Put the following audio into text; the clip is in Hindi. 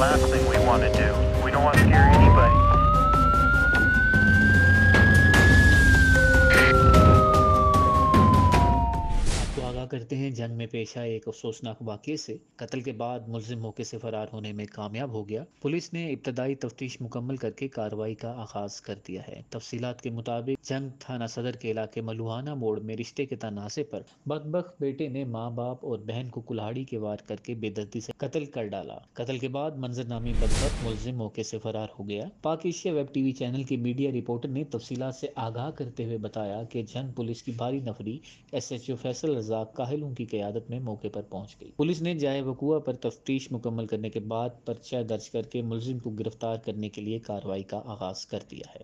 last thing we want to do. We don't want to scare anybody. आपको आगाह करते हैं जंग में पेश आए एक अफसोसनाक वाक़ये से। कत्ल के बाद मुलजिम मौके से फरार होने में कामयाब हो गया। पुलिस ने इब्तदाई तफ्तीश मुकम्मल करके कार्रवाई का आगाज कर दिया है। तफसीलात के मुताबिक जंग थाना सदर के इलाके मलुहाना मोड़ में रिश्ते के तनाज़े पर बदबख्त बेटे ने माँ बाप और बहन को कुल्हाड़ी के वार करके बेदर्दी से कत्ल कर डाला। कत्ल के बाद मंजरनामी बदबख्त मुलजिम मौके से फरार हो गया। पाक एशिया वेब टीवी चैनल की मीडिया रिपोर्टर ने तफसीलात से आगाह करते हुए बताया कि जंग पुलिस की भारी नफरी SHO फैसल रज़ाक काहिलों की क़यादत में मौके पर पहुंच गई। पुलिस ने जाए वक़ुआ पर तफ्तीश मुकम्मल करने के बाद पर्चा दर्ज करके मुलजिम को गिरफ्तार करने के लिए कार्रवाई का आगाज कर दिया है।